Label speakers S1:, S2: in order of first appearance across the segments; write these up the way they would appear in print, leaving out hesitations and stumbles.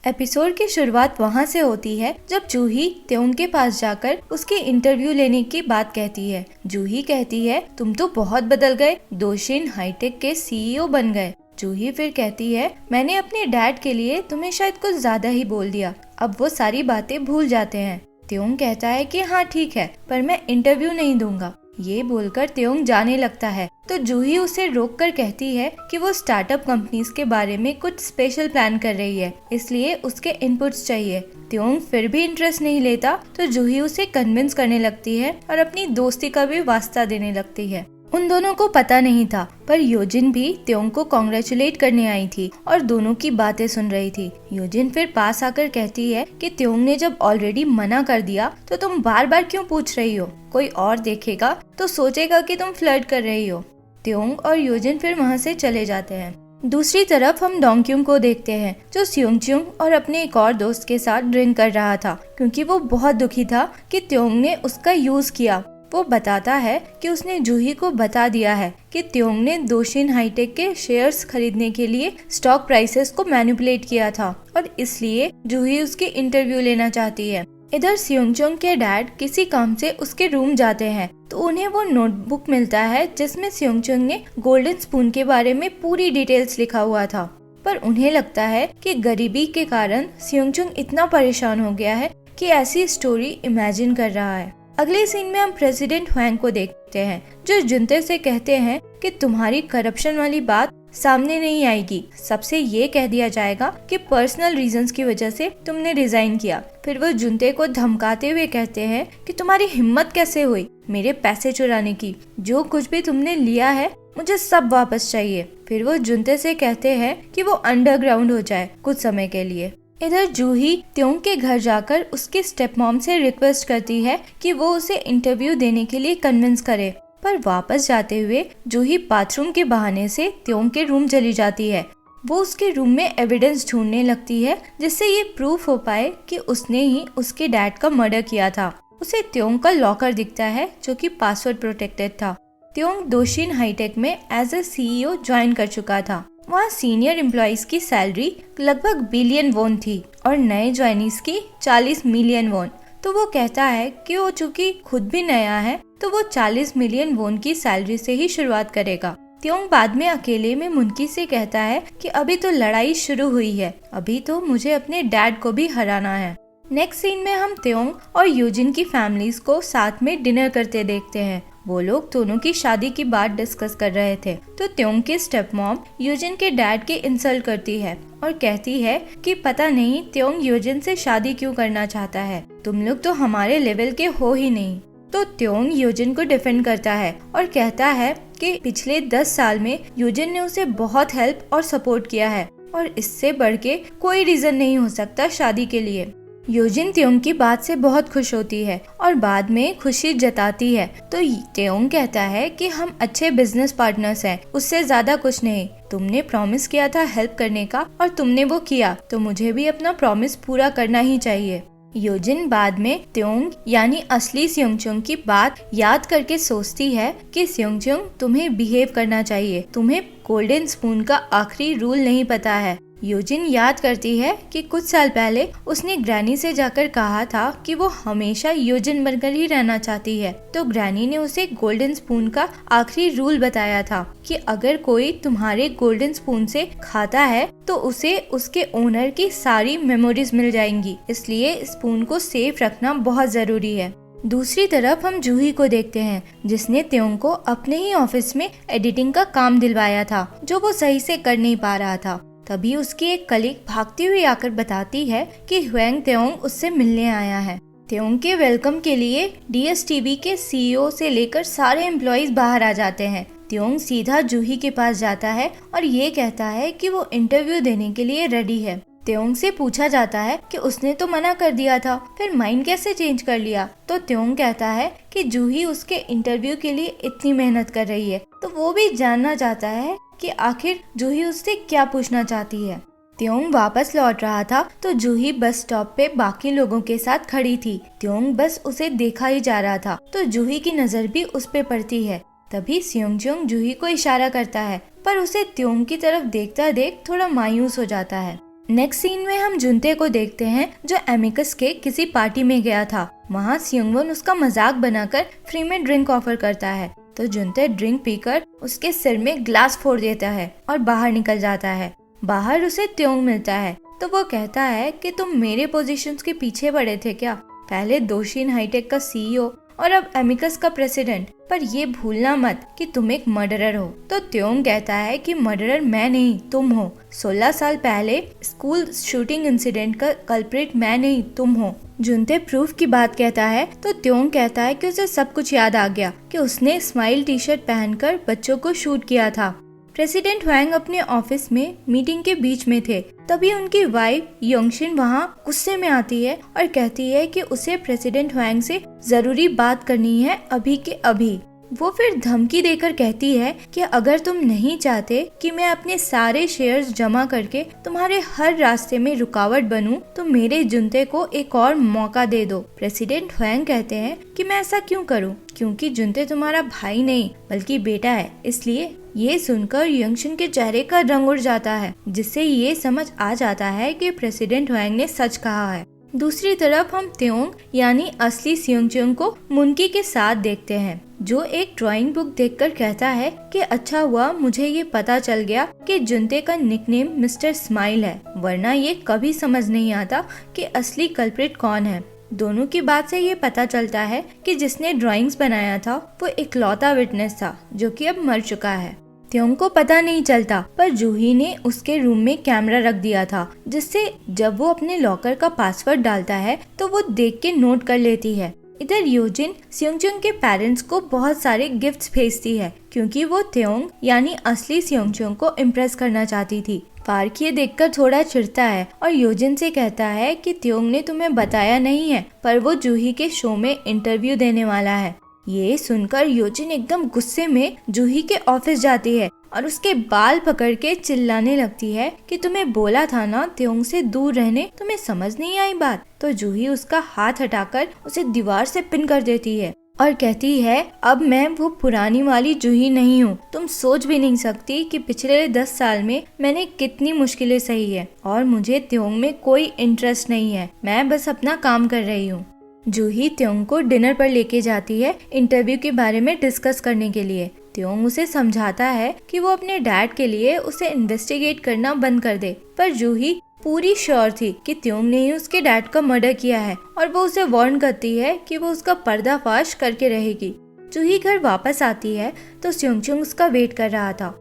S1: Episode की शुरुआत वहाँ से होती है जब जूही त्योंग के पास जाकर उसके इंटरव्यू लेने की बात कहती है। जूही कहती है, तुम तो बहुत बदल गए, दोशिन हाईटेक के सीईओ बन गए। जूही फिर कहती है, मैंने अपने डैड के लिए तुम्हें शायद कुछ ज्यादा ही बोल दिया, अब वो सारी बातें भूल जाते हैं। त्योंग कहता है कि हाँ ठीक है, पर मैं इंटरव्यू नहीं दूंगा। ये बोलकर त्योंग जाने लगता है तो जूही उसे रोककर कहती है कि वो स्टार्टअप कंपनीज के बारे में कुछ स्पेशल प्लान कर रही है, इसलिए उसके इनपुट्स चाहिए। त्योंग फिर भी इंटरेस्ट नहीं लेता तो जूही उसे कन्विंस करने लगती है और अपनी दोस्ती का भी वास्ता देने लगती है। उन दोनों को पता नहीं था, पर योजिन भी त्योंग को कॉन्ग्रेचुलेट करने आई थी और दोनों की बातें सुन रही थी। योजिन फिर पास आकर कहती है कि त्योंग ने जब ऑलरेडी मना कर दिया तो तुम बार बार क्यों पूछ रही हो, कोई और देखेगा तो सोचेगा कि तुम फ्लर्ट कर रही हो। त्योंग और योजिन फिर वहाँ से चले जाते हैं। दूसरी तरफ हम डोंगक्यूंग को देखते हैं जो स्योंगच्यूंग और अपने एक और दोस्त के साथ ड्रिंक कर रहा था क्योंकि वो बहुत दुखी था कि त्योंग ने उसका यूज किया। वो बताता है कि उसने जूही को बता दिया है कि त्योंग ने दोशिन हाईटेक के शेयर्स खरीदने के लिए स्टॉक प्राइसेस को मैनिपुलेट किया था और इसलिए जूही उसके इंटरव्यू लेना चाहती है। इधर स्योंगच्यूंग के डैड किसी काम से उसके रूम जाते हैं तो उन्हें वो नोटबुक मिलता है जिसमें स्योंगच्यूंग ने गोल्डन स्पून के बारे में पूरी डिटेल्स लिखा हुआ था, पर उन्हें लगता है कि गरीबी के कारण स्योंगच्यूंग इतना परेशान हो गया है कि ऐसी स्टोरी इमेजिन कर रहा है। अगले सीन में हम प्रेसिडेंट हुएंग को देखते हैं जो जुनते से कहते हैं कि तुम्हारी करप्शन वाली बात सामने नहीं आएगी, सबसे ये कह दिया जाएगा कि पर्सनल रीजंस की वजह से तुमने रिजाइन किया। फिर वो जुनते को धमकाते हुए कहते हैं कि तुम्हारी हिम्मत कैसे हुई मेरे पैसे चुराने की, जो कुछ भी तुमने लिया है मुझे सब वापस चाहिए। फिर वो जुनते से कहते हैं कि वो अंडरग्राउंड हो जाए कुछ समय के लिए। इधर जूही त्योंग के घर जाकर उसके स्टेप मॉम से रिक्वेस्ट करती है कि वो उसे इंटरव्यू देने के लिए कन्विंस करे, पर वापस जाते हुए जूही बाथरूम के बहाने से त्योंग के रूम चली जाती है। वो उसके रूम में एविडेंस ढूंढने लगती है जिससे ये प्रूफ हो पाए कि उसने ही उसके डैड का मर्डर किया था। उसे त्योंग का लॉकर दिखता है जो कि पासवर्ड प्रोटेक्टेड था। त्योंग दोशिन हाईटेक में एज अ सीईओ ज्वाइन कर चुका था। वहाँ सीनियर एम्प्लॉइज की सैलरी लगभग बिलियन वोन थी और नए ज्वाइनीज की 40 मिलियन वोन। तो वो कहता है कि वो चूंकि खुद भी नया है तो वो 40 मिलियन वोन की सैलरी से ही शुरुआत करेगा। त्योंग बाद में अकेले में मुनकी से कहता है कि अभी तो लड़ाई शुरू हुई है, अभी तो मुझे अपने डैड को भी हराना है। नेक्स्ट सीन में हम त्योंग और यूजिन की फैमिलीज को साथ में डिनर करते देखते हैं। वो लोग दोनों की शादी की बात डिस्कस कर रहे थे तो त्योंग की स्टेप मॉम यूजिन के डैड के इंसल्ट करती है और कहती है कि पता नहीं त्योंग यूजिन से शादी क्यों करना चाहता है, तुम लोग तो हमारे लेवल के हो ही नहीं। तो त्योंग यूजिन को डिफेंड करता है और कहता है कि पिछले 10 साल में यूजिन ने उसे बहुत हेल्प और सपोर्ट किया है और इससे बढ़ के कोई रीजन नहीं हो सकता शादी के लिए। यूजिन त्योंग की बात से बहुत खुश होती है और बाद में खुशी जताती है तो त्योंग कहता है कि हम अच्छे बिजनेस पार्टनर्स हैं, उससे ज्यादा कुछ नहीं। तुमने प्रॉमिस किया था हेल्प करने का और तुमने वो किया, तो मुझे भी अपना प्रॉमिस पूरा करना ही चाहिए। यूजिन बाद में त्योंग यानी असली स्योंगच्यूंग की बात याद करके सोचती है कि स्योंगच्यूंग तुम्हें बिहेव करना चाहिए, तुम्हें गोल्डन स्पून का आखिरी रूल नहीं पता है। यूजिन याद करती है कि कुछ साल पहले उसने ग्रैनी से जाकर कहा था कि वो हमेशा यूजिन बनकर ही रहना चाहती है, तो ग्रैनी ने उसे गोल्डन स्पून का आखिरी रूल बताया था कि अगर कोई तुम्हारे गोल्डन स्पून से खाता है तो उसे उसके ओनर की सारी मेमोरीज मिल जाएंगी, इसलिए स्पून को सेफ रखना बहुत जरूरी है। दूसरी तरफ हम जूही को देखते हैं जिसने त्योंग को अपने ही ऑफिस में एडिटिंग का काम दिलवाया था जो वो सही से कर नहीं पा रहा था। तभी उसकी एक कलीग भागती हुई आकर बताती है कि हुएंग त्योंग उससे मिलने आया है। त्योंग के वेलकम के लिए डीएसटीवी के सीईओ से लेकर सारे एम्प्लॉइज बाहर आ जाते हैं। त्योंग सीधा जूही के पास जाता है और ये कहता है कि वो इंटरव्यू देने के लिए रेडी है। त्योंग से पूछा जाता है कि उसने तो मना कर दिया था, फिर माइंड कैसे चेंज कर लिया। तो त्योंग कहता है कि जूही उसके इंटरव्यू के लिए इतनी मेहनत कर रही है तो वो भी जानना चाहता है कि आखिर जूही उससे क्या पूछना चाहती है। त्योंग वापस लौट रहा था तो जूही बस स्टॉप पे बाकी लोगों के साथ खड़ी थी। त्योंग बस उसे देखा ही जा रहा था तो जूही की नजर भी उस पे पड़ती है। तभी स्योंगच्यूंग जूही को इशारा करता है पर उसे त्योंग की तरफ देखता देख थोड़ा मायूस हो जाता है। नेक्स्ट सीन में हम जुनते को देखते हैं जो एमिकस के किसी पार्टी में गया था। वहाँ सियोंगवोन उसका मजाक बनाकर फ्री में ड्रिंक ऑफर करता है तो जुनते ड्रिंक पीकर उसके सिर में ग्लास फोड़ देता है और बाहर निकल जाता है। बाहर उसे त्योंग मिलता है तो वो कहता है कि तुम मेरे पोजीशंस के पीछे पड़े थे क्या, पहले दोशिन हाईटेक का सीईओ और अब एमिकस का प्रेसिडेंट, पर ये भूलना मत कि तुम एक मर्डरर हो। तो त्योंग कहता है कि मर्डरर मैं नहीं तुम हो, 16 साल पहले स्कूल शूटिंग इंसिडेंट का कल्प्रिट मैं नहीं तुम हो। जुनते प्रूफ की बात कहता है तो त्योंग कहता है कि उसे सब कुछ याद आ गया कि उसने स्माइल टी शर्ट पहनकर बच्चों को शूट किया था। प्रेसिडेंट हुआंग अपने ऑफिस में मीटिंग के बीच में थे, तभी उनकी वाइफ योंगशिन वहाँ गुस्से में आती है और कहती है कि उसे प्रेसिडेंट हुआंग से जरूरी बात करनी है अभी के अभी। वो फिर धमकी देकर कहती है कि अगर तुम नहीं चाहते कि मैं अपने सारे शेयर्स जमा करके तुम्हारे हर रास्ते में रुकावट बनूं, तो मेरे जुनते को एक और मौका दे दो। प्रेसिडेंट हुआंग कहते हैं कि मैं ऐसा क्यों करूं, क्योंकि जुनते तुम्हारा भाई नहीं बल्कि बेटा है, इसलिए। ये सुनकर योंगशिन के चेहरे का रंग उड़ जाता है, जिससे ये समझ आ जाता है कि प्रेसिडेंट हुआंग ने सच कहा है। दूसरी तरफ हम त्योंग यानी असली सियोंगचुंग को मुनकी के साथ देखते हैं, जो एक ड्राइंग बुक देखकर कहता है कि अच्छा हुआ मुझे ये पता चल गया कि जुनते का निकनेम मिस्टर स्माइल है, वरना ये कभी समझ नहीं आता कि असली कल्प्रिट कौन है। दोनों की बात से ये पता चलता है कि जिसने ड्राइंग्स बनाया था वो इकलौता विटनेस था जो कि अब मर चुका है। त्योंग को पता नहीं चलता, पर जूही ने उसके रूम में कैमरा रख दिया था, जिससे जब वो अपने लॉकर का पासवर्ड डालता है तो वो देख के नोट कर लेती है। इधर योजिन सियोंगचुंग के पेरेंट्स को बहुत सारे गिफ्ट्स भेजती है, क्योंकि वो त्योंग यानी असली सियोंगचुंग को इम्प्रेस करना चाहती थी। पार्क ये देखकर थोड़ा चिढ़ता है और योजिन से कहता है कि त्योंग ने तुम्हें बताया नहीं है, पर वो जूही के शो में इंटरव्यू देने वाला है। ये सुनकर योजिन एकदम गुस्से में जूही के ऑफिस जाती है और उसके बाल पकड़ के चिल्लाने लगती है कि तुम्हें बोला था ना त्योंग से दूर रहने, तुम्हें समझ नहीं आई बात। तो जूही उसका हाथ हटाकर उसे दीवार से पिन कर देती है और कहती है अब मैं वो पुरानी वाली जूही नहीं हूँ, तुम सोच भी नहीं सकती कि पिछले 10 साल में मैंने कितनी मुश्किलें सही है और मुझे त्योंग में कोई इंटरेस्ट नहीं है, मैं बस अपना काम कर रही हूँ। जूही त्योंग को डिनर पर लेके जाती है इंटरव्यू के बारे में डिस्कस करने के लिए। त्योंग उसे समझाता है कि वो अपने डैड के लिए उसे इन्वेस्टिगेट करना बंद कर दे, पर जूही पूरी श्योर थी कि त्योंग ने ही उसके डैड का मर्डर किया है और वो उसे वार्न करती है कि वो उसका पर्दाफाश करके रहेगी। जूही घर वापस आती है तो सियोंगचुंग उसका वेट कर रहा था।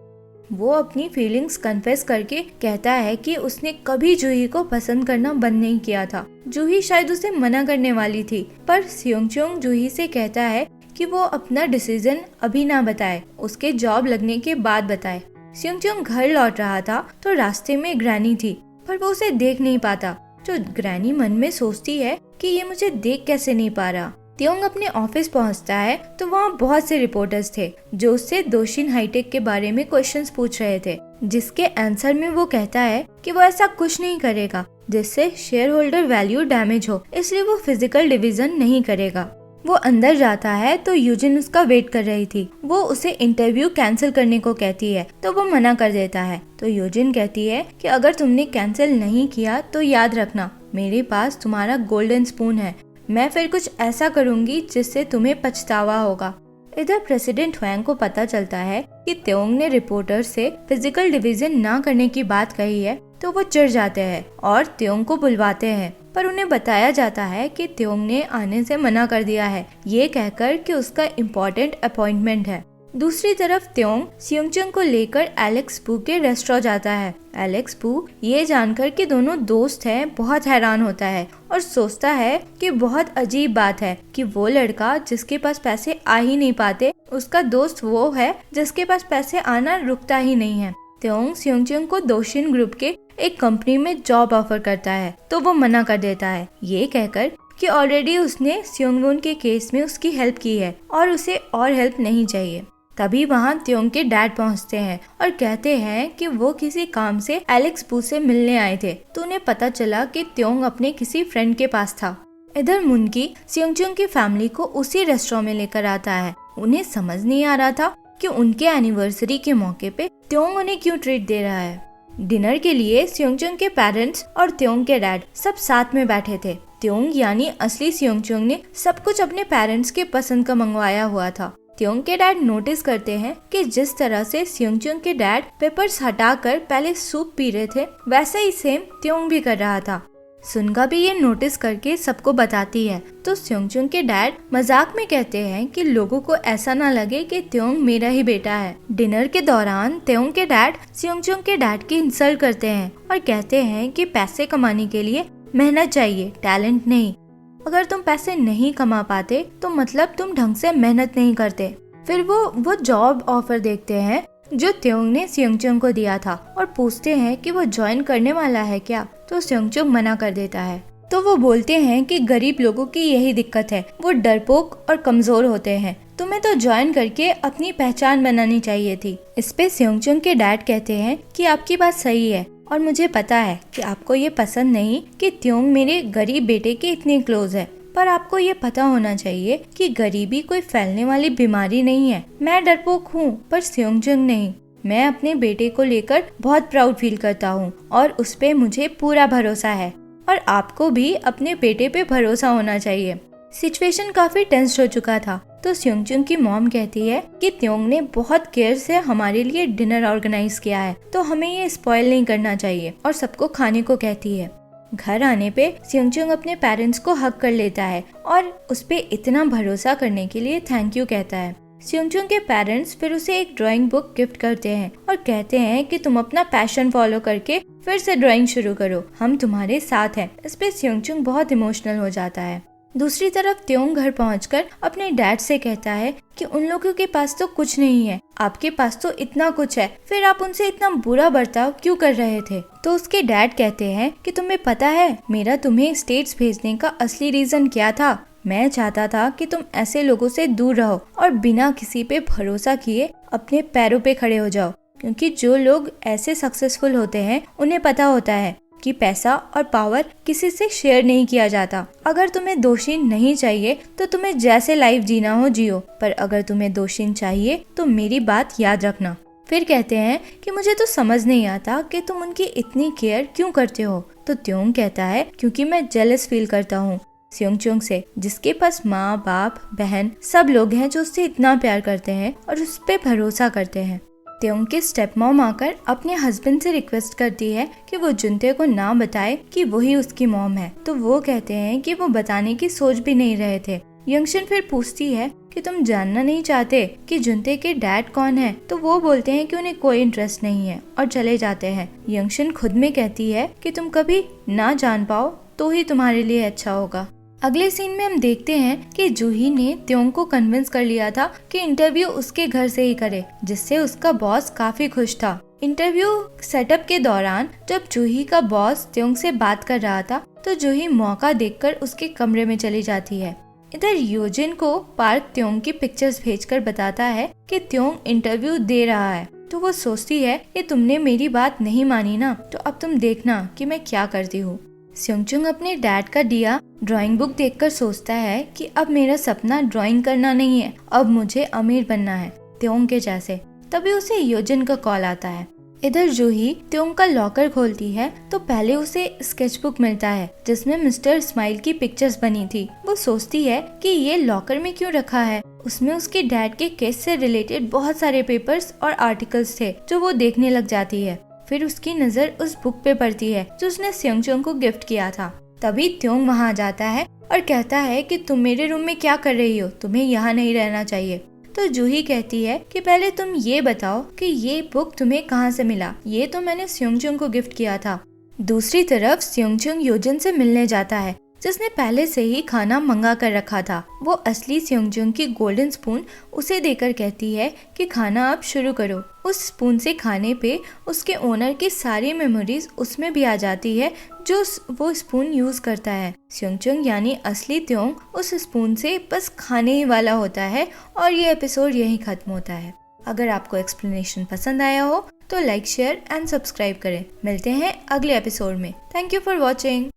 S1: वो अपनी फीलिंग्स कन्फेस करके कहता है कि उसने कभी जूही को पसंद करना बंद नहीं किया था। जूही शायद उसे मना करने वाली थी, पर सियोंगचुंग जूही से कहता है कि वो अपना डिसीजन अभी ना बताए, उसके जॉब लगने के बाद बताए। सियोंगचुंग घर लौट रहा था तो रास्ते में ग्रैनी थी, पर वो उसे देख नहीं पाता। तो ग्रैनी मन में सोचती है कि ये मुझे देख कैसे नहीं पा रहा। त्योंग अपने ऑफिस पहुंचता है तो वहाँ बहुत से रिपोर्टर्स थे जो उससे दोशिन हाईटेक के बारे में क्वेश्चंस पूछ रहे थे, जिसके आंसर में वो कहता है कि वो ऐसा कुछ नहीं करेगा जिससे शेयर होल्डर वैल्यू डैमेज हो, इसलिए वो फिजिकल डिवीजन नहीं करेगा। वो अंदर जाता है तो यूजिन उसका वेट कर रही थी। वो उसे इंटरव्यू कैंसिल करने को कहती है तो वो मना कर देता है। तो यूजिन कहती है कि अगर तुमने कैंसिल नहीं किया तो याद रखना मेरे पास तुम्हारा गोल्डन स्पून है, मैं फिर कुछ ऐसा करूंगी जिससे तुम्हें पछतावा होगा। इधर प्रेसिडेंट हुआंग को पता चलता है कि त्योंग ने रिपोर्टर से फिजिकल डिवीजन ना करने की बात कही है, तो वो चिढ़ जाते हैं और त्योंग को बुलवाते हैं, पर उन्हें बताया जाता है कि त्योंग ने आने से मना कर दिया है, ये कहकर कि उसका इम्पोर्टेंट अपॉइंटमेंट है। दूसरी तरफ त्योंग सियोंगचुंग को लेकर एलेक्स पू के रेस्टोरेंट जाता है। एलेक्स पू ये जानकर कि दोनों दोस्त हैं बहुत हैरान होता है और सोचता है कि बहुत अजीब बात है कि वो लड़का जिसके पास पैसे आ ही नहीं पाते, उसका दोस्त वो है जिसके पास पैसे आना रुकता ही नहीं है। त्योंग सियोंगचुंग को दोशिन ग्रुप के एक कंपनी में जॉब ऑफर करता है तो वो मना कर देता है, ये कहकर कि ऑलरेडी उसने सियोंगवून के केस में उसकी हेल्प की है और उसे और हेल्प नहीं चाहिए। तभी वहाँ त्योंग के डैड पहुँचते हैं और कहते हैं कि वो किसी काम से एलेक्स पू से मिलने आए थे, तो उन्हें पता चला कि त्योंग अपने किसी फ्रेंड के पास था। इधर मुनकी सियोंगचुंग की फैमिली को उसी रेस्टोरेंट में लेकर आता है। उन्हें समझ नहीं आ रहा था कि उनके एनिवर्सरी के मौके पे त्योंग उन्हें क्यों ट्रीट दे रहा है। डिनर के लिए स्योंगचुंग के पेरेंट्स और त्योंग के डैड सब साथ में बैठे थे। त्योंग यानी असली स्योंगचुंग ने सब कुछ अपने पेरेंट्स के पसंद का मंगवाया हुआ था। त्योंग के डैड नोटिस करते हैं कि जिस तरह से स्योंगचुंग के डैड पेपर्स हटाकर पहले सूप पी रहे थे, वैसे ही सेम त्योंग भी कर रहा था। सुनगा भी ये नोटिस करके सबको बताती है, तो स्योंगचुंग के डैड मजाक में कहते हैं कि लोगों को ऐसा ना लगे कि त्योंग मेरा ही बेटा है। डिनर के दौरान त्योंग के डैड स्योंगचुंग के डैड की इंसल्ट करते हैं और कहते हैं कि पैसे कमाने के लिए मेहनत चाहिए, टैलेंट नहीं। अगर तुम पैसे नहीं कमा पाते तो मतलब तुम ढंग से मेहनत नहीं करते। फिर वो जॉब ऑफर देखते हैं जो त्योंग ने स्योंगचुंग को दिया था और पूछते हैं कि वो ज्वाइन करने वाला है क्या, तो स्योंगचुंग मना कर देता है। तो वो बोलते हैं कि गरीब लोगों की यही दिक्कत है, वो डरपोक और कमजोर होते हैं, तुम्हें तो ज्वाइन करके अपनी पहचान बनानी चाहिए थी। इस पे स्योंगचुंग के डैड कहते हैं कि आपकी बात सही है और मुझे पता है कि आपको ये पसंद नहीं कि त्योंग मेरे गरीब बेटे के इतने क्लोज है, पर आपको ये पता होना चाहिए कि गरीबी कोई फैलने वाली बीमारी नहीं है। मैं डरपोक हूँ पर स्योंगचुंग नहीं। मैं अपने बेटे को लेकर बहुत प्राउड फील करता हूँ और उस पे मुझे पूरा भरोसा है और आपको भी अपने बेटे पे भरोसा होना चाहिए। सिचुएशन काफी टेंस हो चुका था, तो स्योंगचुंग की मॉम कहती है कि त्योंग ने बहुत केयर से हमारे लिए डिनर ऑर्गेनाइज किया है, तो हमें ये स्पॉइल नहीं करना चाहिए, और सबको खाने को कहती है। घर आने पे स्योंगचुंग अपने पेरेंट्स को हग कर लेता है और उस पे इतना भरोसा करने के लिए थैंक यू कहता है। स्योंगचुंग के पेरेंट्स फिर उसे एक ड्राइंग बुक गिफ्ट करते हैं और कहते हैं कि तुम अपना पैशन फॉलो करके फिर से ड्राइंग शुरू करो, हम तुम्हारे साथ हैं। इस पे स्योंगचुंग बहुत इमोशनल हो जाता है। दूसरी तरफ त्योंग घर पहुंचकर अपने डैड से कहता है कि उन लोगों के पास तो कुछ नहीं है, आपके पास तो इतना कुछ है, फिर आप उनसे इतना बुरा बर्ताव क्यों कर रहे थे। तो उसके डैड कहते हैं कि तुम्हें पता है मेरा तुम्हें स्टेट्स भेजने का असली रीजन क्या था। मैं चाहता था कि तुम ऐसे लोगों से दूर रहो और बिना किसी पे भरोसा किए अपने पैरों पे खड़े हो जाओ, क्योंकि जो लोग ऐसे सक्सेसफुल होते हैं उन्हें पता होता है कि पैसा और पावर किसी से शेयर नहीं किया जाता। अगर तुम्हें दोषी नहीं चाहिए तो तुम्हें जैसे लाइफ जीना हो जियो, पर अगर तुम्हें दोषी चाहिए तो मेरी बात याद रखना। फिर कहते हैं कि मुझे तो समझ नहीं आता कि तुम उनकी इतनी केयर क्यों करते हो। तो त्योंग कहता है क्योंकि मैं जेलस फील करता हूँ स्योंगचुंग से, जिसके पास माँ बाप बहन सब लोग हैं जो उससे इतना प्यार करते हैं और उस पे भरोसा करते हैं। त्योंग की स्टेप मॉम आकर अपने हस्बैंड से रिक्वेस्ट करती है कि वो जुनते को ना बताए कि वही उसकी मॉम है, तो वो कहते हैं कि वो बताने की सोच भी नहीं रहे थे। यंगशन फिर पूछती है कि तुम जानना नहीं चाहते कि जुनते के डैड कौन है, तो वो बोलते हैं कि उन्हें कोई इंटरेस्ट नहीं है और चले जाते हैं। यंगशन खुद में कहती है कि तुम कभी ना जान पाओ तो ही तुम्हारे लिए अच्छा होगा। अगले सीन में हम देखते हैं कि जूही ने त्योंग को कन्विंस कर लिया था कि इंटरव्यू उसके घर से ही करे, जिससे उसका बॉस काफी खुश था। इंटरव्यू सेटअप के दौरान जब जूही का बॉस त्योंग से बात कर रहा था, तो जूही मौका देखकर उसके कमरे में चली जाती है। इधर योजिन को पार्क त्योंग की पिक्चर्स भेजकर बताता है कि त्योंग इंटरव्यू दे रहा है, तो वो सोचती है कि तुमने मेरी बात नहीं मानी ना, तो अब तुम देखना कि मैं क्या करती हूँ। स्योंगचुंग अपने डैड का दिया ड्राइंग बुक देखकर सोचता है कि अब मेरा सपना ड्राइंग करना नहीं है, अब मुझे अमीर बनना है त्योंग के जैसे। तभी उसे योजिन का कॉल आता है। इधर जूही त्योंग का लॉकर खोलती है तो पहले उसे स्केचबुक मिलता है जिसमें मिस्टर स्माइल की पिक्चर्स बनी थी। वो सोचती है कि ये लॉकर में क्यों रखा है। उसमें उसके डैड के केस से रिलेटेड बहुत सारे पेपर्स और आर्टिकल्स थे जो वो देखने लग जाती है। फिर उसकी नजर उस बुक पे पड़ती है जो उसने स्योंगचुंग को गिफ्ट किया था। तभी त्योंग वहाँ जाता है और कहता है कि तुम मेरे रूम में क्या कर रही हो, तुम्हें यहाँ नहीं रहना चाहिए। तो जूही कहती है कि पहले तुम ये बताओ कि ये बुक तुम्हें कहाँ से मिला, ये तो मैंने स्योंगचुंग को गिफ्ट किया था। दूसरी तरफ स्योंगचुंग योजिन से मिलने जाता है जिसने पहले से ही खाना मंगा कर रखा था। वो असली स्योंगचुंग की गोल्डन स्पून उसे देकर कहती है कि खाना अब शुरू करो। उस स्पून से खाने पे उसके ओनर की सारी मेमोरीज उसमें भी आ जाती है जो वो स्पून यूज करता है। स्योंगचुंग यानी असली त्योंग उस स्पून से बस खाने ही वाला होता है और ये एपिसोड यहीं खत्म होता है। अगर आपको एक्सप्लेनेशन पसंद आया हो तो लाइक शेयर एंड सब्सक्राइब करें। मिलते हैं अगले एपिसोड में। Thank you for watching.